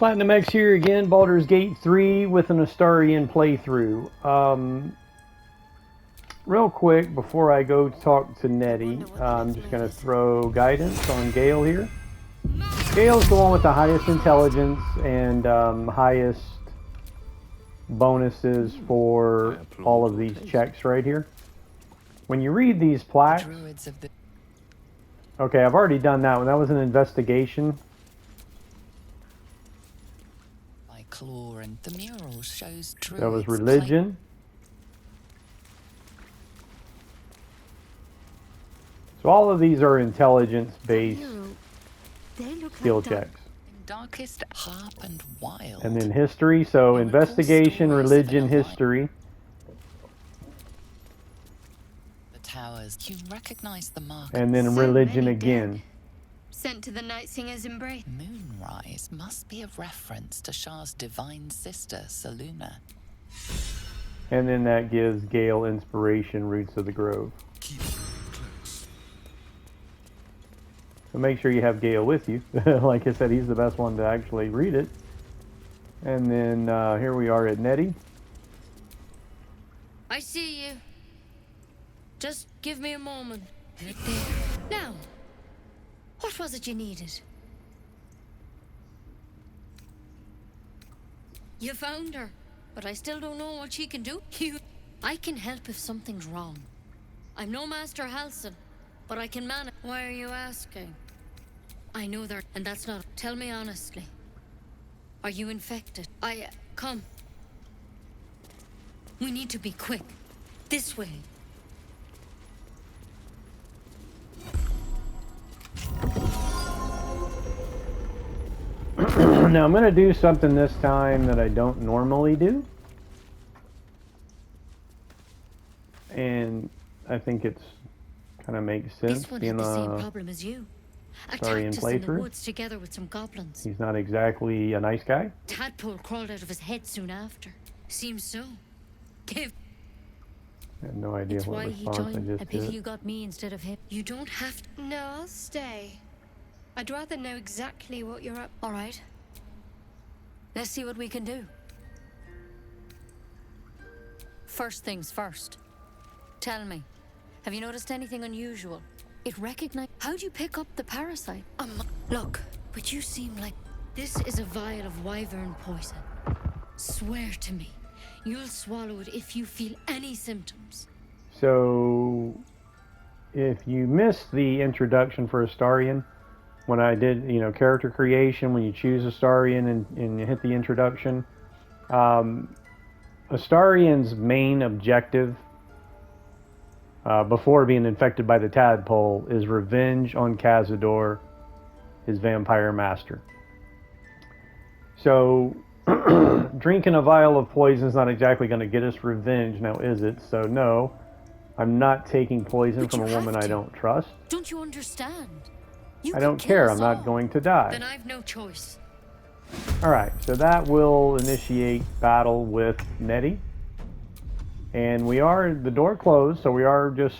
Platinum X here again, Baldur's Gate 3 with an Astarian playthrough. Real quick, before I go talk to Nettie, I'm just going to throw guidance on Gale here. Gale's the one with the highest intelligence and highest bonuses for all of these checks right here. When you read these plaques... Okay, I've already done that one. That was an investigation. And the mural shows that was religion. So all of these are intelligence-based skill checks. Darkest harp and wild. And then history, so investigation, religion, history. The towers, you recognize the mark. And then religion again. Sent to the Night Singer's embrace. Moonrise must be a reference to Shah's divine sister, Saluna. And then that gives Gale inspiration, Roots of the Grove. So make sure you have Gale with you. Like I said, he's the best one to actually read it. And then here we are at Nettie. I see you. Just give me a moment. Now. What was it you needed? You found her, but I still don't know what she can do. I can help if something's wrong. I'm no Master Halson, but I can manage. Why are you asking? I know that, and that's not... Tell me honestly. Are you infected? Come. We need to be quick. This way. Now I'm going to do something this time that I don't normally do. And I think it's kind of makes sense. This one had the same problem as you. Astarian Attacked us in the playthrough. woods together with some goblins. He's not exactly a nice guy. Tadpole crawled out of his head soon after. Seems so. Give. I have no idea It's what why he response I joined. just I pity did. you got me instead of him. You don't have to. No, I'll stay. I'd rather know exactly what you're up. All right. Let's see what we can do. First things first. Tell me, have you noticed anything unusual? It recognized. How'd you pick up the parasite? Look, but you seem like this is a vial of wyvern poison. Swear to me, you'll swallow it if you feel any symptoms. So, if you missed the introduction for Astarian, when I did, character creation, when you choose Astarian and you hit the introduction, Astarian's main objective before being infected by the tadpole is revenge on Cazador, his vampire master. So, drinking a vial of poison is not exactly going to get us revenge, now is it? So no, I'm not taking poison from a woman I don't trust. Don't you understand? I don't care, I'm not going to die. Then I've no choice. Alright, so that will initiate battle with Nettie. And the door closed, so we are just,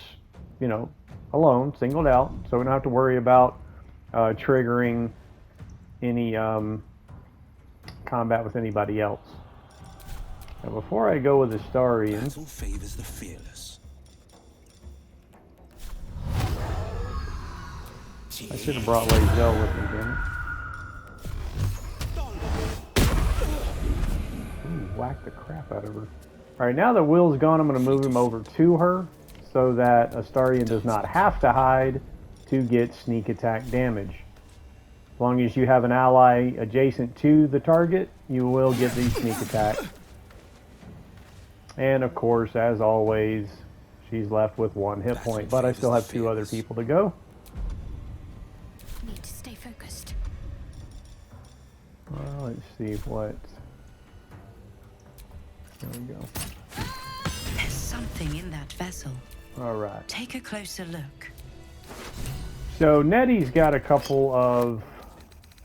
alone, singled out. So we don't have to worry about triggering any combat with anybody else. Now before I go with Astarian... Battle favors the fearless. I should have brought Lazel with me, damn it. Ooh, whack the crap out of her. Alright, now that Will's gone, I'm going to move him over to her so that Astarian does not have to hide to get sneak attack damage. As long as you have an ally adjacent to the target, you will get the sneak attack. And of course, as always, she's left with 1 hit point, but I still have 2 other people to go. Need to stay focused. Well, let's see what... There we go. There's something in that vessel. Alright. Take a closer look. So Nettie's got a couple of...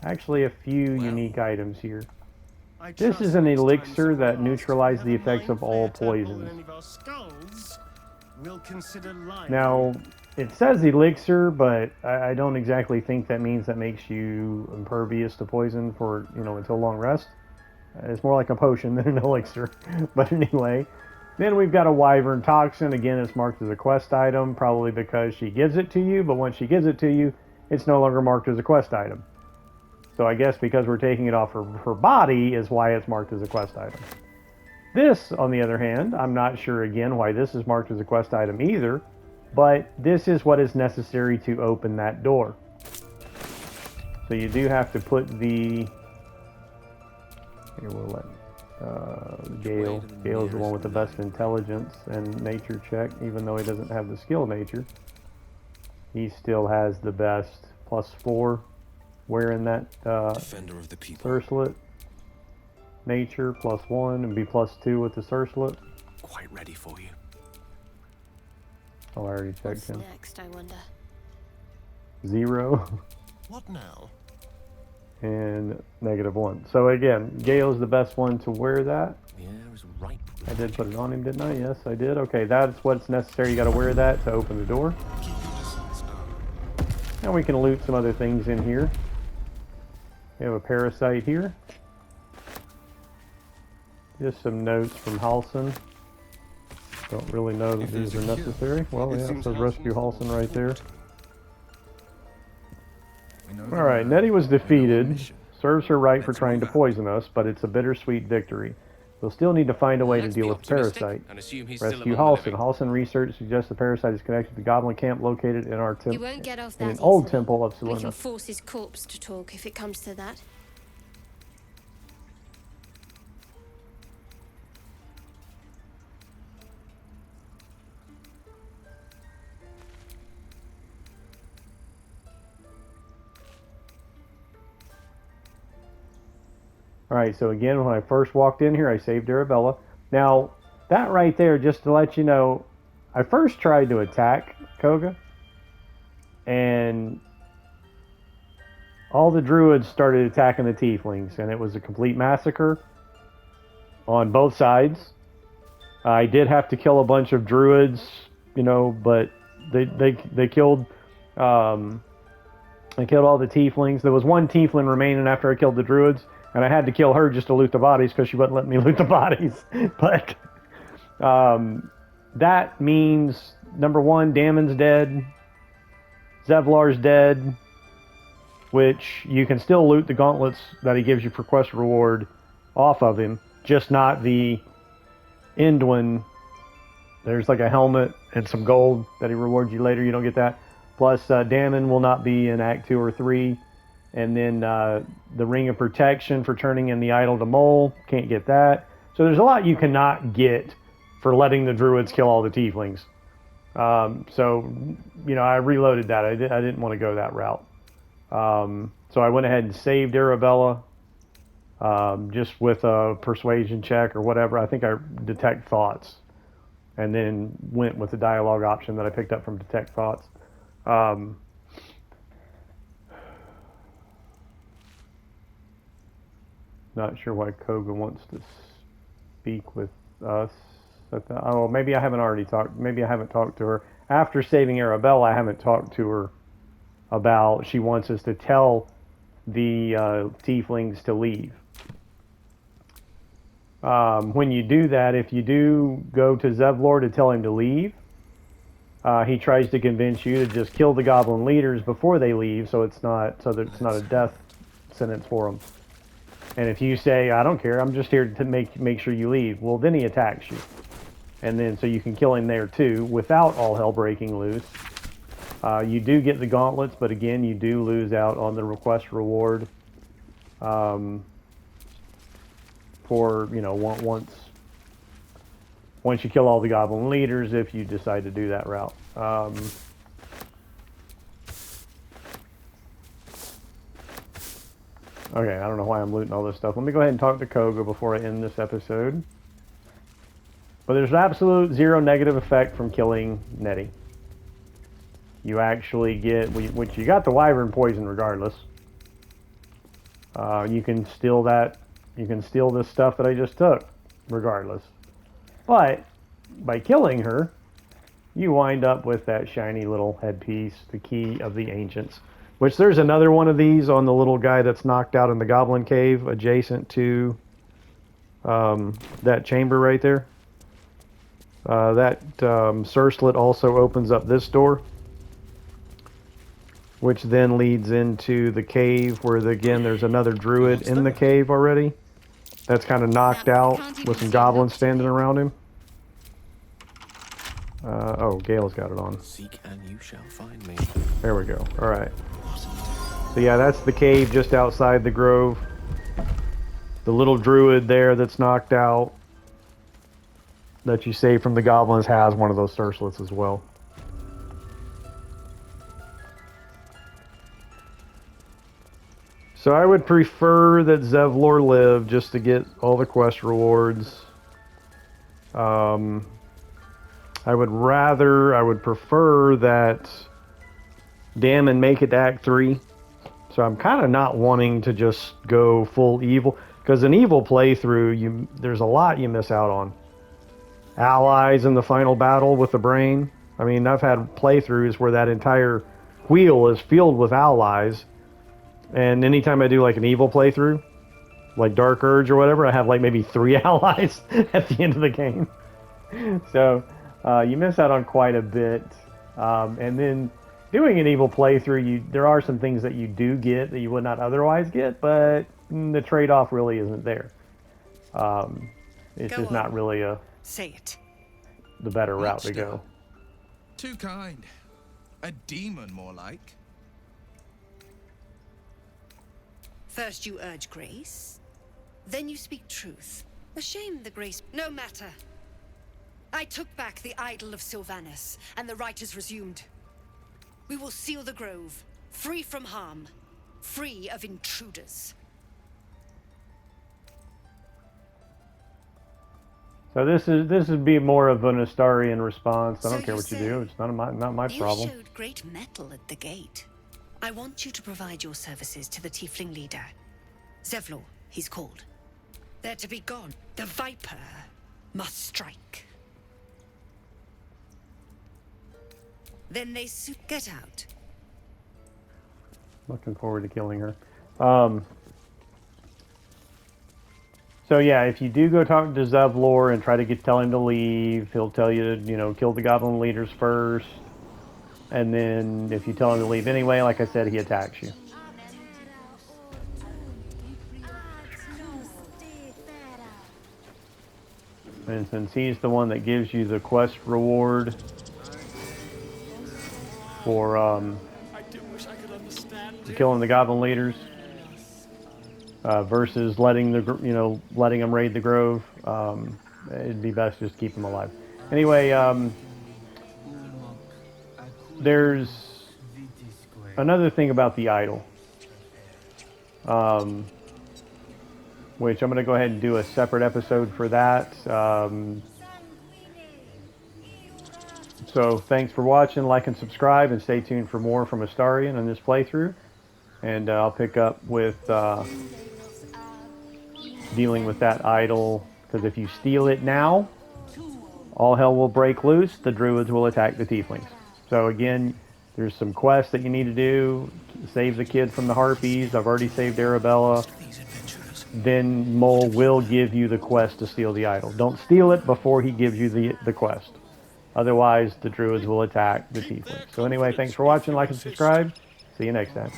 Actually, a few unique items here. This is an elixir that neutralizes the effects of all poisons. Now, It says elixir, but I don't exactly think that means that makes you impervious to poison for, until long rest. It's more like a potion than an elixir. But anyway, then we've got a wyvern toxin. Again, it's marked as a quest item, probably because she gives it to you, but once she gives it to you, it's no longer marked as a quest item. So I guess because we're taking it off her body is why it's marked as a quest item. This, on the other hand, I'm not sure again why this is marked as a quest item either, but this is what is necessary to open that door. So you do have to put the... Here, we'll let Gale. Gale's the one with the best intelligence and nature check, even though he doesn't have the skill nature. He still has the best +4 wearing that Defender of the people. Surcelet. Nature +1 and be +2 with the Surcelet. Quite ready for you. Oh, I already checked What's him. next, I wonder? 0 What now? and -1. So again, Gale's the best one to wear that. The air is ripe. I did put it on him, didn't I? Yes, I did. Okay, that's what's necessary. You got to wear that to open the door. Keep your distance now. Now we can loot some other things in here. We have a parasite here. Just some notes from Halson. Don't really know that If these are there's a cure, necessary. Well, it yeah, it seems says rescue Halson's Halson right there. We know All right, Nettie was we know our defeated. mission. Serves her right for Let's trying to move out. poison us, but it's a bittersweet victory. We'll still need to find a way to Let's deal be with optimistic parasite. and assume he's still Rescue among the Halson. living. Halson research suggests the parasite is connected to the goblin camp located in our You temple, won't get off in that an old easily. temple of We Selena. can force his corpse to talk if it comes to that. Alright, so again, when I first walked in here, I saved Arabella. Now, that right there, just to let you know, I first tried to attack Koga, and all the druids started attacking the tieflings, and it was a complete massacre on both sides. I did have to kill a bunch of druids, but they killed I killed all the tieflings. There was one tiefling remaining after I killed the druids, and I had to kill her just to loot the bodies because she wouldn't let me loot the bodies. But that means, number one, Damon's dead. Zevlar's dead, which you can still loot the gauntlets that he gives you for quest reward off of him, just not the end one. There's like a helmet and some gold that he rewards you later. You don't get that. Plus, Damon will not be in Act 2 or 3. And then the Ring of Protection for turning in the idol to Mole. Can't get that. So there's a lot you cannot get for letting the druids kill all the tieflings. I reloaded that. I didn't want to go that route. So I went ahead and saved Arabella just with a persuasion check or whatever. I think I detect thoughts. And then went with the dialogue option that I picked up from detect thoughts. Not sure why Koga wants to speak with us. Maybe I haven't already talked. Maybe I haven't talked to her. After saving Arabella, I haven't talked to her about she wants us to tell the tieflings to leave. When you do that, if you do go to Zevlor to tell him to leave, he tries to convince you to just kill the goblin leaders before they leave, so that it's not a death sentence for them. And if you say, I don't care, I'm just here to make sure you leave, well, then he attacks you. And then, so you can kill him there too, without all hell breaking loose. You do get the gauntlets, but again, you do lose out on the request reward. For, once you kill all the goblin leaders, if you decide to do that route. Okay, I don't know why I'm looting all this stuff. Let me go ahead and talk to Koga before I end this episode. But there's absolute zero negative effect from killing Nettie. You actually get, which you got the wyvern poison regardless. You can steal that. You can steal this stuff that I just took regardless. But by killing her, you wind up with that shiny little headpiece, the key of the ancients. Which there's another one of these on the little guy that's knocked out in the goblin cave adjacent to that chamber right there. That surslet also opens up this door, which then leads into the cave where, again, there's another druid in the cave already. That's kind of knocked out with some goblins standing around him. Oh, Gale's got it on. Seek and you shall find me. There we go. All right. So yeah, that's the cave just outside the grove. The little druid there that's knocked out that you saved from the goblins has one of those surslets as well. So I would prefer that Zevlor live just to get all the quest rewards. I would prefer that Damon make it to Act 3. So I'm kind of not wanting to just go full evil. Because an evil playthrough, there's a lot you miss out on. Allies in the final battle with the brain. I mean, I've had playthroughs where that entire wheel is filled with allies. And anytime I do like an evil playthrough, like Dark Urge or whatever, I have like maybe 3 allies at the end of the game. So you miss out on quite a bit. And then doing an evil playthrough, there are some things that you do get that you would not otherwise get, but the trade-off really isn't there. It's just not really Say it. the better route to go. Too kind. A demon, more like. First you urge grace, then you speak truth. A shame the grace... No matter. I took back the idol of Sylvanus, and the rite is resumed. We will seal the grove, free from harm, free of intruders. So this would be more of an Astarian response. I don't care what you do. say It's not my problem. You showed great mettle at the gate. I want you to provide your services to the tiefling leader. Zevlor, he's called. They're to be gone. The Viper must strike. Then they get out. Looking forward to killing her. So yeah, if you do go talk to Zevlor and try to tell him to leave, he'll tell you to, kill the goblin leaders first. And then if you tell him to leave anyway, like I said, he attacks you. And since he's the one that gives you the quest reward for killing the goblin leaders, versus letting them raid the grove, it'd be best just to keep them alive. Anyway, there's another thing about the idol, which I'm going to go ahead and do a separate episode for that. So thanks for watching, like and subscribe, and stay tuned for more from Astarian in this playthrough. And I'll pick up with dealing with that idol, because if you steal it now, all hell will break loose. The druids will attack the tieflings. So again, there's some quests that you need to do. Save the kid from the harpies. I've already saved Arabella. Then Mole will give you the quest to steal the idol. Don't steal it before he gives you the quest. Otherwise, the druids will attack the tieflings. So anyway, thanks for watching, like and subscribe. See you next time.